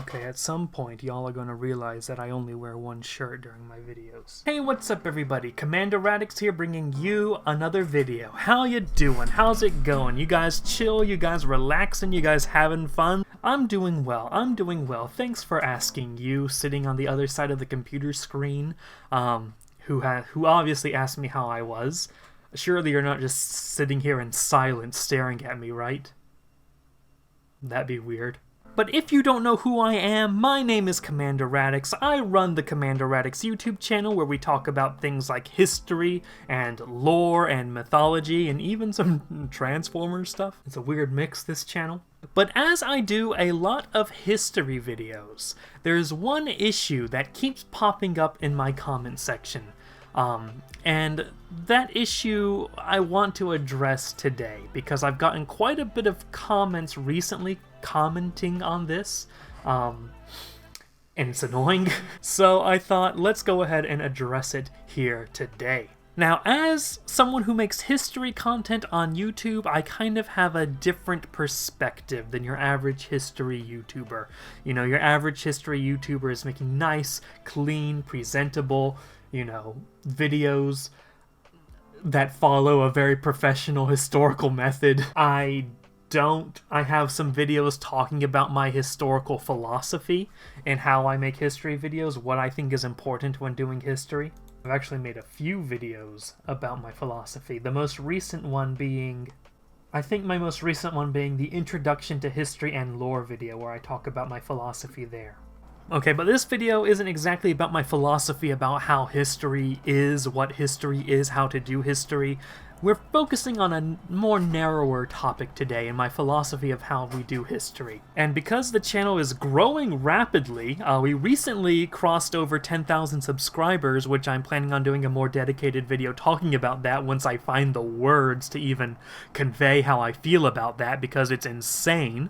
Okay, at some point, y'all are gonna realize that I only wear one shirt during my videos. Hey, what's up everybody? Commander Radix here bringing you another video. How you doing? How's it going? You guys chill? You guys relaxing? You guys having fun? I'm doing well. Thanks for asking, you sitting on the other side of the computer screen, who obviously asked me how I was. Surely you're not just sitting here in silence staring at me, right? That'd be weird. But if you don't know who I am, my name is Commander Radix. I run the Commander Radix YouTube channel where we talk about things like history and lore and mythology and even some Transformers stuff. It's a weird mix, this channel. But as I do a lot of history videos, there's one issue that keeps popping up in my comment section. And that issue I want to address today because I've gotten quite a bit of comments recently commenting on this, and it's annoying. So I thought, let's go ahead and address it here today. Now, as someone who makes history content on YouTube, I kind of have a different perspective than your average history YouTuber. You know, your average history YouTuber is making nice, clean, presentable, you know, videos that follow a very professional historical method. I have some videos talking about my historical philosophy and how I make history videos, what I think is important when doing history. I've actually made a few videos about my philosophy. The most recent one being, the Introduction to History and Lore video, where I talk about my philosophy there. Okay, but this video isn't exactly about my philosophy about how history is, what history is, how to do history. We're focusing on a more narrower topic today in my philosophy of how we do history. And because the channel is growing rapidly, we recently crossed over 10,000 subscribers, which I'm planning on doing a more dedicated video talking about that once I find the words to even convey how I feel about that, because it's insane.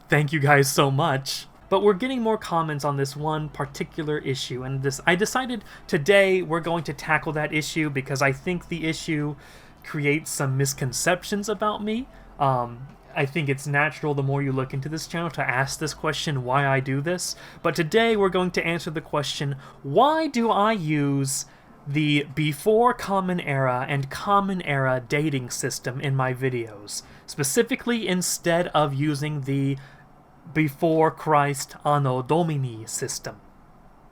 Thank you guys so much. But we're getting more comments on this one particular issue, and I decided today we're going to tackle that issue because I think the issue creates some misconceptions about me. I think it's natural, the more you look into this channel, to ask this question, why I do this. But today we're going to answer the question, why do I use the before Common Era and Common Era dating system in my videos, specifically instead of using the before Christ Anno Domini system.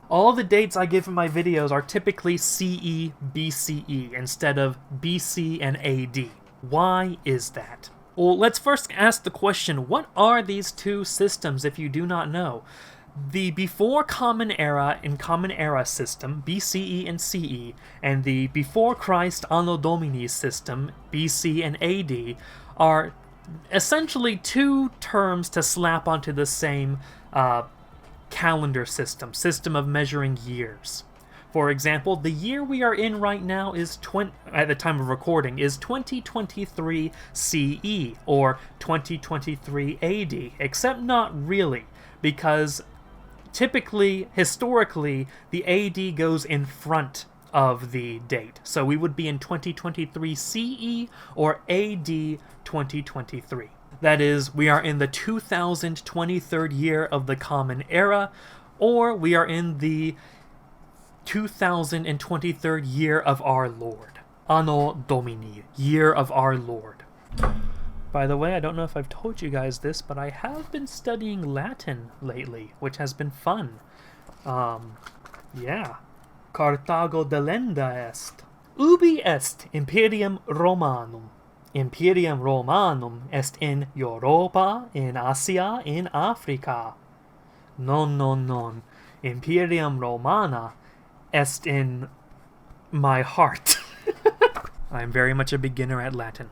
All the dates I give in my videos are typically CE, BCE, instead of BC and AD. Why is that? Well, let's first ask the question, what are these two systems if you do not know? The before Common Era and Common Era system, BCE and CE, and the before Christ Anno Domini system, BC and AD, are essentially two terms to slap onto the same calendar system of measuring years. For example, the year we are in right now is at the time of recording is 2023 CE or 2023 AD, except not really, because typically, historically, the AD goes in front of the date. So we would be in 2023 CE or AD 2023. That is, we are in the 2023rd year of the Common Era, or we are in the 2023rd year of our Lord. Anno Domini, year of our Lord. By the way, I don't know if I've told you guys this, but I have been studying Latin lately, which has been fun. Yeah. Carthago delenda est. Ubi est Imperium Romanum. Imperium Romanum est in Europa, in Asia, in Africa. Non. Imperium Romana est in my heart. I'm very much a beginner at Latin.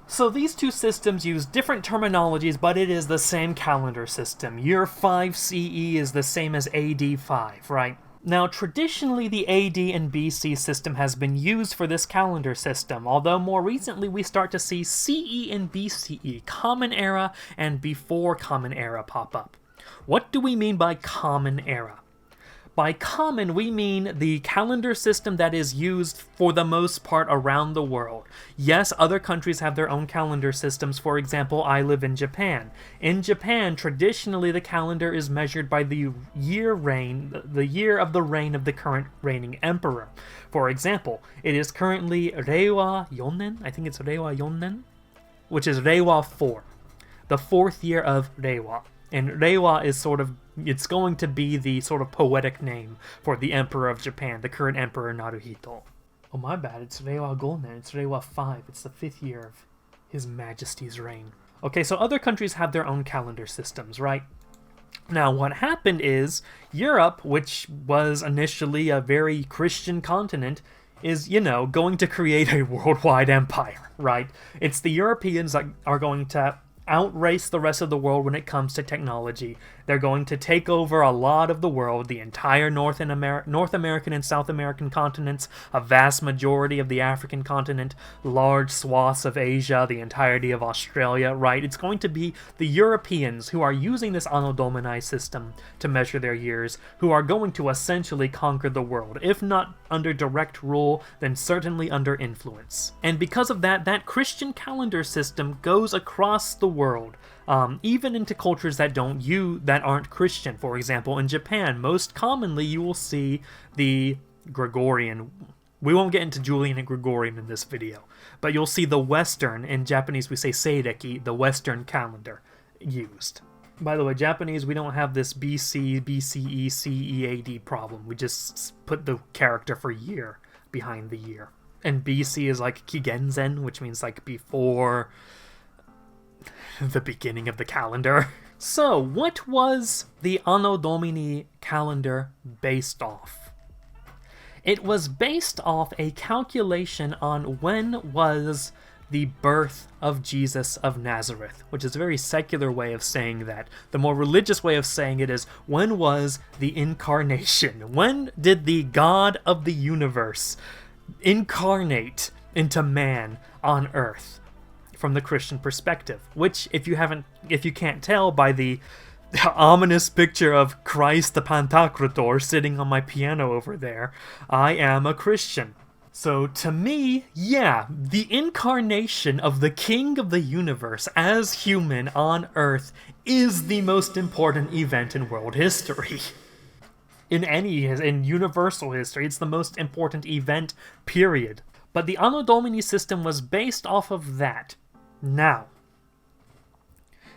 So these two systems use different terminologies, but it is the same calendar system. Year 5 CE is the same as AD 5, right? Now, traditionally, the AD and BC system has been used for this calendar system, although more recently we start to see CE and BCE, Common Era and Before Common Era, pop up. What do we mean by Common Era? By common, we mean the calendar system that is used for the most part around the world. Yes, other countries have their own calendar systems. For example, I live in Japan. In Japan, traditionally the calendar is measured by the year of the reign of the current reigning emperor. For example, it is currently Reiwa Yonnen, I think it's Reiwa Yonnen, which is Reiwa 4, the 4th year of Reiwa. And Reiwa is it's going to be the sort of poetic name for the Emperor of Japan, the current Emperor Naruhito. Oh, my bad, it's Reiwa Gonen, it's Reiwa 5, it's the 5th year of His Majesty's reign. Okay, so other countries have their own calendar systems, right? Now, what happened is, Europe, which was initially a very Christian continent, is, going to create a worldwide empire, right? It's the Europeans that are going to outrace the rest of the world when it comes to technology. They're going to take over a lot of the world, the entire North American and South American continents, a vast majority of the African continent, large swaths of Asia, the entirety of Australia, right? It's going to be the Europeans who are using this Anno Domini system to measure their years, who are going to essentially conquer the world, if not under direct rule, then certainly under influence. And because of that, that Christian calendar system goes across the world, even into cultures that aren't Christian. For example, in Japan, most commonly you will see the Gregorian. We won't get into Julian and Gregorian in this video, but you'll see the Western, in Japanese we say Seireki, the Western calendar used. By the way, Japanese, we don't have this BC, BCE, CEAD problem. We just put the character for year behind the year. And BC is like Kigenzen, which means like before the beginning of the calendar. So, what was the Anno Domini calendar based off? It was based off a calculation on when was the birth of Jesus of Nazareth, which is a very secular way of saying that. The more religious way of saying it is, when was the incarnation? When did the God of the universe incarnate into man on earth? From the Christian perspective, which, if you can't tell by the ominous picture of Christ the Pantocrator sitting on my piano over there, I am a Christian. So to me, yeah, the incarnation of the King of the universe as human on Earth is the most important event in world history. In universal history, it's the most important event, period. But the Anno Domini system was based off of that. Now,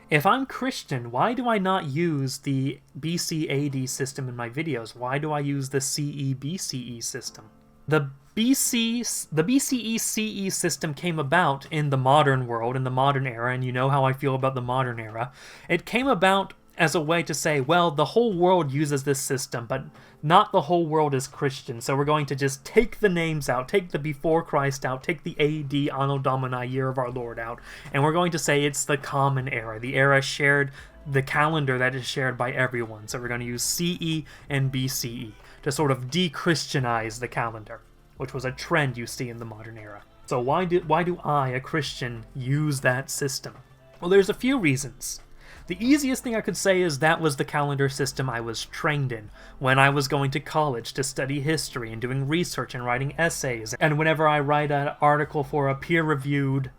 if I'm Christian, why do I not use the BC-AD system in my videos? Why do I use the CE-BCE system? The BCE-CE system came about in the modern world, in the modern era, and you know how I feel about the modern era. It came about as a way to say, well, the whole world uses this system, but not the whole world is Christian, so we're going to just take the names out, take the before Christ out, take the AD, Anno Domini, Year of Our Lord out, and we're going to say it's the common era, the era shared, the calendar that is shared by everyone. So we're going to use CE and BCE to sort of de-Christianize the calendar, which was a trend you see in the modern era. So why do I, a Christian, use that system? Well, there's a few reasons. The easiest thing I could say is that was the calendar system I was trained in when I was going to college to study history and doing research and writing essays. And whenever I write an article for a peer-reviewed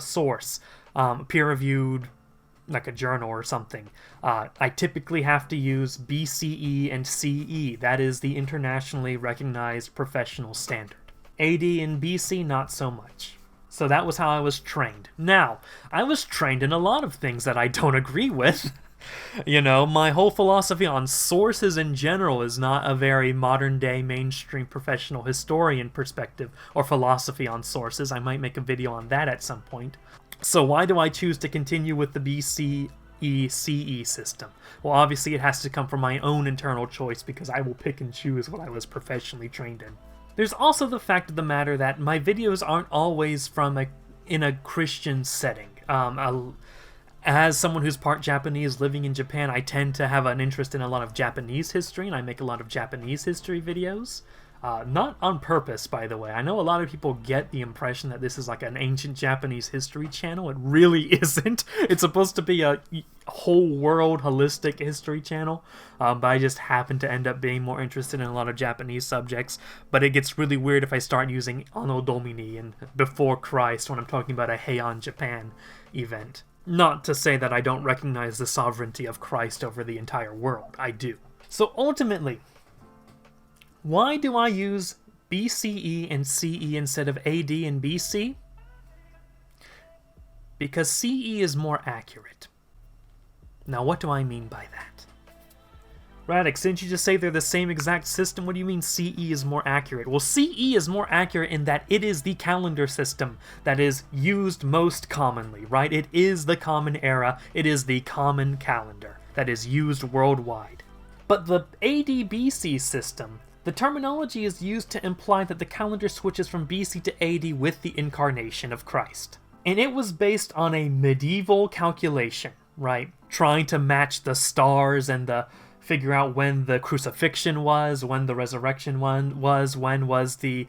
source, peer-reviewed like a journal or something, I typically have to use BCE and CE. That is the internationally recognized professional standard. AD and BC, not so much. So that was how I was trained. Now, I was trained in a lot of things that I don't agree with. You know, my whole philosophy on sources in general is not a very modern-day mainstream professional historian perspective or philosophy on sources. I might make a video on that at some point. So why do I choose to continue with the BCE-CE system? Well, obviously it has to come from my own internal choice because I will pick and choose what I was professionally trained in. There's also the fact of the matter that my videos aren't always in a Christian setting. As someone who's part Japanese living in Japan, I tend to have an interest in a lot of Japanese history, and I make a lot of Japanese history videos. Not on purpose, by the way. I know a lot of people get the impression that this is like an ancient Japanese history channel. It really isn't. It's supposed to be a whole world holistic history channel, but I just happen to end up being more interested in a lot of Japanese subjects. But it gets really weird if I start using Anno Domini and before Christ when I'm talking about a Heian Japan event. Not to say that I don't recognize the sovereignty of Christ over the entire world. I do. So ultimately, why do I use BCE and CE instead of AD and BC? Because CE is more accurate. Now, what do I mean by that? Radix, didn't you just say they're the same exact system? What do you mean CE is more accurate? Well, CE is more accurate in that it is the calendar system that is used most commonly, right? It is the common era. It is the common calendar that is used worldwide. But the AD-BC system, the terminology is used to imply that the calendar switches from BC to AD with the incarnation of Christ. And it was based on a medieval calculation, right? Trying to match the stars and figure out when the crucifixion was, when the resurrection was, when was the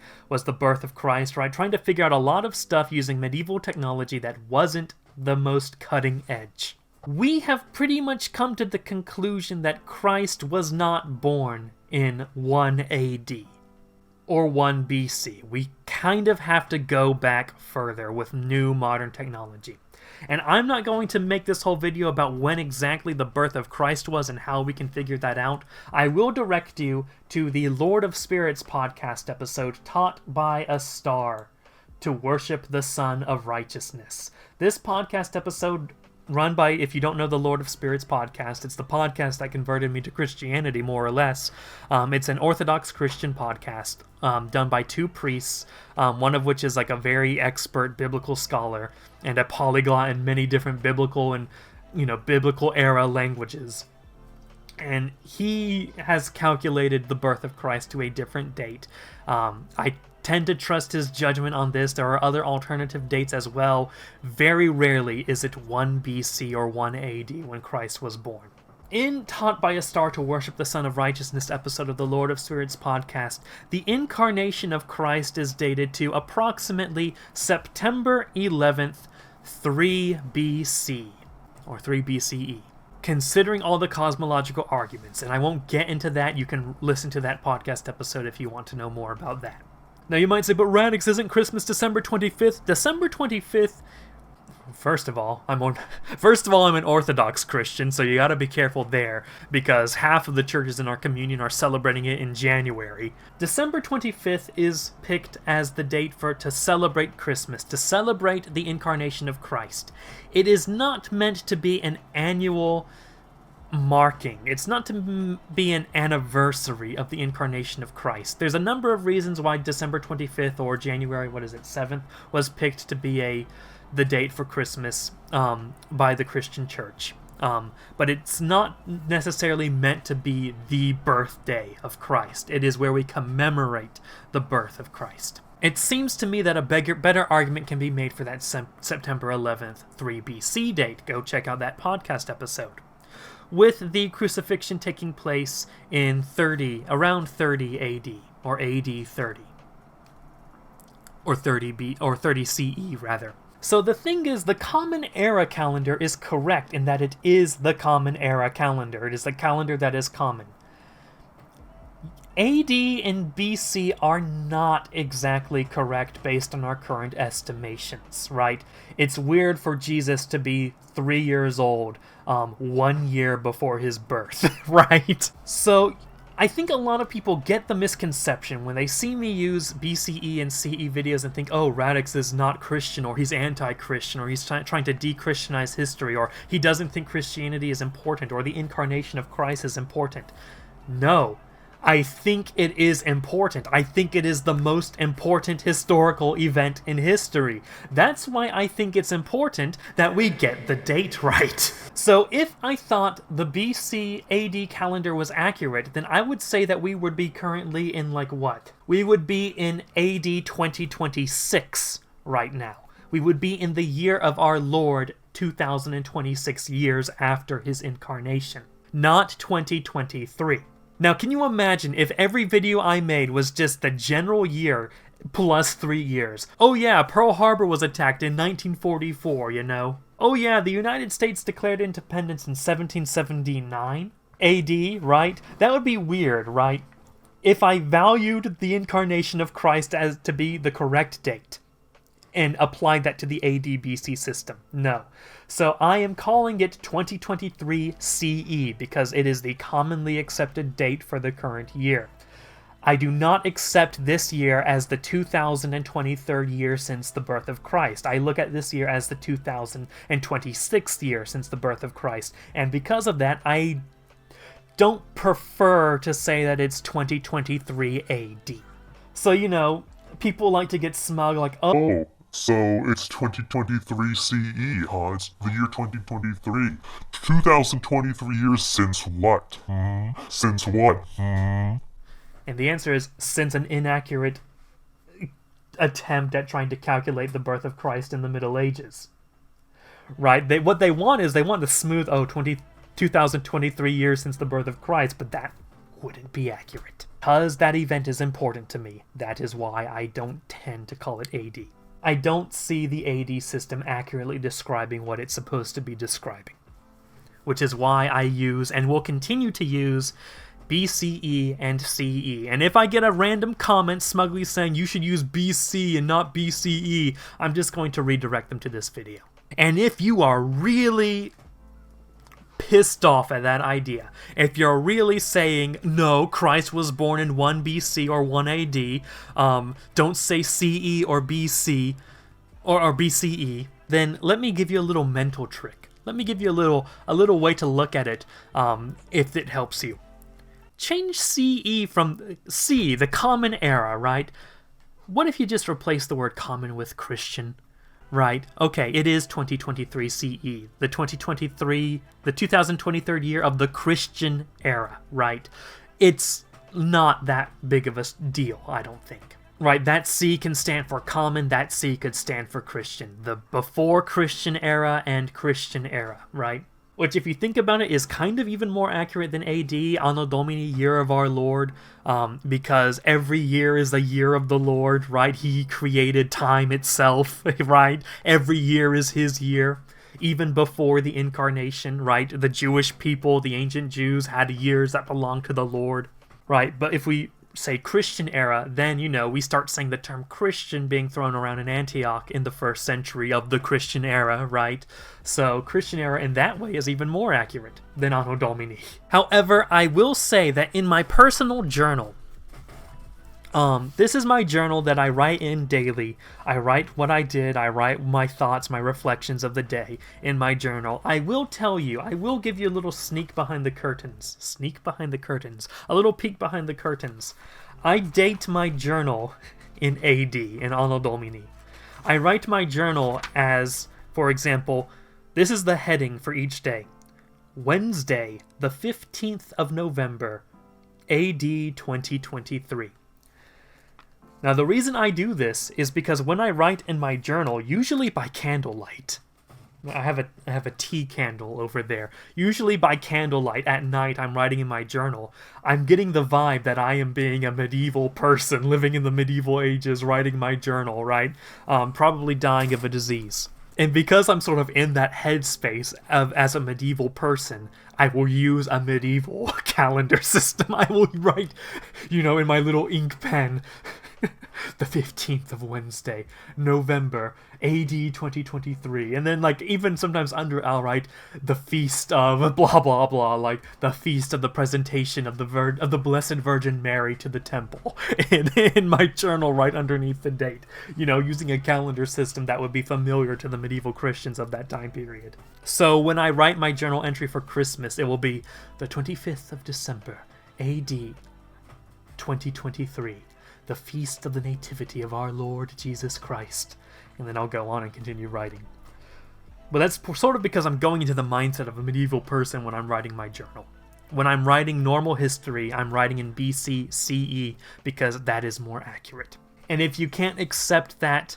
birth of Christ, right? Trying to figure out a lot of stuff using medieval technology that wasn't the most cutting edge. We have pretty much come to the conclusion that Christ was not born in 1 AD or 1 BC. We kind of have to go back further with new modern technology. And I'm not going to make this whole video about when exactly the birth of Christ was and how we can figure that out. I will direct you to the Lord of Spirits podcast episode, Taught by a Star to Worship the Son of Righteousness. This podcast episode run by, if you don't know the Lord of Spirits podcast, it's the podcast that converted me to Christianity, more or less. It's an Orthodox Christian podcast done by two priests, one of which is like a very expert biblical scholar and a polyglot in many different biblical and, biblical era languages. And he has calculated the birth of Christ to a different date. I tend to trust his judgment on this. There are other alternative dates as well. Very rarely is it 1 BC or 1 AD when Christ was born. In Taught by a Star to Worship the Son of Righteousness episode of the Lord of Spirits podcast, the incarnation of Christ is dated to approximately September 11th, 3 BC, or 3 BCE. Considering all the cosmological arguments, and I won't get into that, you can listen to that podcast episode if you want to know more about that. Now you might say, but Radix, isn't Christmas December 25th? December 25th, First of all, I'm an Orthodox Christian, so you gotta be careful there, because half of the churches in our communion are celebrating it in January. December 25th is picked as the date to celebrate Christmas, to celebrate the incarnation of Christ. It is not meant to be an annual marking. It's not to be an anniversary of the incarnation of Christ. There's a number of reasons why December 25th or January, 7th, was picked to be the date for Christmas by the Christian church. But it's not necessarily meant to be the birthday of Christ. It is where we commemorate the birth of Christ. It seems to me that a better argument can be made for that September 11th, 3 BC date. Go check out that podcast episode. With the crucifixion taking place in around 30 AD, or AD 30. Or 30 CE, rather. So the thing is, the Common Era calendar is correct in that it is the Common Era calendar. It is the calendar that is common. AD and BC are not exactly correct based on our current estimations, right? It's weird for Jesus to be 3 years old 1 year before his birth, right? So I think a lot of people get the misconception when they see me use BCE and CE videos and think, oh, Radix is not Christian, or he's anti-Christian, or he's trying to de-Christianize history, or he doesn't think Christianity is important, or the incarnation of Christ is important. No. I think it is important. I think it is the most important historical event in history. That's why I think it's important that we get the date right. So if I thought the BC AD calendar was accurate, then I would say that we would be currently in what? We would be in AD 2026 right now. We would be in the year of our Lord 2026 years after his incarnation, not 2023. Now, can you imagine if every video I made was just the general year plus 3 years? Oh yeah, Pearl Harbor was attacked in 1944, you know? Oh yeah, the United States declared independence in 1779 AD, right? That would be weird, right? If I valued the incarnation of Christ as to be the correct date and applied that to the AD-BC system. No. So I am calling it 2023 CE because it is the commonly accepted date for the current year. I do not accept this year as the 2023rd year since the birth of Christ. I look at this year as the 2026th year since the birth of Christ. And because of that, I don't prefer to say that it's 2023 AD. So, you know, people like to get smug like, oh, so it's 2023 CE, huh? It's the year 2023. 2023 years since what? Since what? And the answer is, since an inaccurate attempt at trying to calculate the birth of Christ in the Middle Ages. Right? What they want is, they want the smooth, 2023 years since the birth of Christ, but that wouldn't be accurate. Because that event is important to me, that is why I don't tend to call it AD. I don't see the AD system accurately describing what it's supposed to be describing. Which is why I use, and will continue to use, BCE and CE. And if I get a random comment smugly saying you should use BC and not BCE, I'm just going to redirect them to this video. And if you are really pissed off at that idea, if you're really saying, no, Christ was born in 1 BC or 1 AD, don't say CE or BC or BCE, then let me give you a little mental trick. Let me give you a little way to look at it, if it helps you. Change CE from C, the common era, right? What if you just replace the word common with Christian? Right, okay, it is 2023 CE, the 2023rd year of the Christian era, right? It's not that big of a deal, I don't think. Right, that C can stand for common, that C could stand for Christian. The before Christian era and Christian era, right? Which, if you think about it, is kind of even more accurate than AD, Anno Domini, year of our Lord, because every year is the year of the Lord, right? He created time itself, right? Every year is his year, even before the incarnation, right? The Jewish people, the ancient Jews, had years that belonged to the Lord, right? But if we say Christian era, then, you know, we start saying the term Christian being thrown around in Antioch in the 1st century of the Christian era, right? So Christian era in that way is even more accurate than Anno Domini. However, I will say that in my personal journal, this is my journal that I write in daily. I write what I did, I write my thoughts, my reflections of the day in my journal. I will tell you, I will give you a little sneak behind the curtains. Sneak behind the curtains. A little peek behind the curtains. I date my journal in AD, in Anno Domini. I write my journal as, for example, this is the heading for each day. Wednesday, the 15th of November, AD 2023. Now, the reason I do this is because when I write in my journal, usually by candlelight, I have a tea candle over there. Usually by candlelight at night, I'm writing in my journal. I'm getting the vibe that I am being a medieval person living in the medieval ages, writing my journal, right? Probably dying of a disease. And because I'm sort of in that headspace as a medieval person, I will use a medieval calendar system. I will write, you know, in my little ink pen, the 15th of Wednesday, November, AD 2023. And then, like, even sometimes under, I'll write the feast of blah, blah, blah, like the feast of the presentation of the Blessed Virgin Mary to the temple. in my journal right underneath the date, you know, using a calendar system that would be familiar to the medieval Christians of that time period. So when I write my journal entry for Christmas, it will be the 25th of December, AD 2023. The feast of the nativity of our Lord Jesus Christ. And then I'll go on and continue writing. But that's sort of because I'm going into the mindset of a medieval person when I'm writing my journal. When I'm writing normal history, I'm writing in BC, CE, because that is more accurate. And if you can't accept that,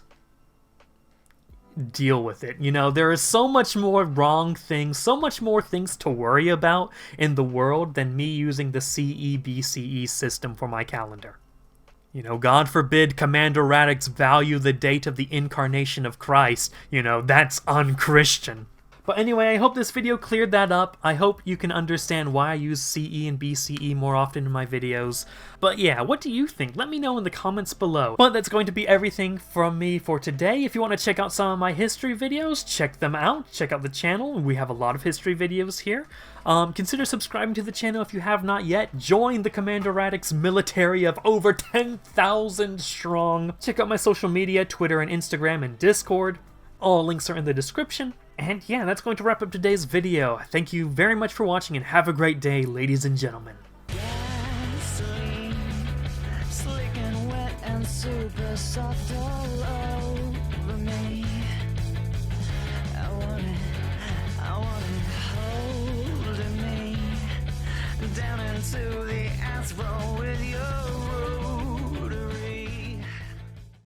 deal with it. You know, there is so much more wrong things, so much more things to worry about in the world than me using the CE BCE system for my calendar. You know, God forbid Commander Radix value the date of the incarnation of Christ. You know, that's unchristian. But anyway, I hope this video cleared that up. I hope you can understand why I use CE and BCE more often in my videos. But yeah, what do you think? Let me know in the comments below. But that's going to be everything from me for today. If you want to check out some of my history videos, check them out. Check out the channel. We have a lot of history videos here. Consider subscribing to the channel if you have not yet. Join the Commander Radix military of over 10,000 strong. Check out my social media, Twitter and Instagram and Discord. All links are in the description. And yeah, that's going to wrap up today's video. Thank you very much for watching and have a great day, ladies and gentlemen. Slick and wet and super soft all over me.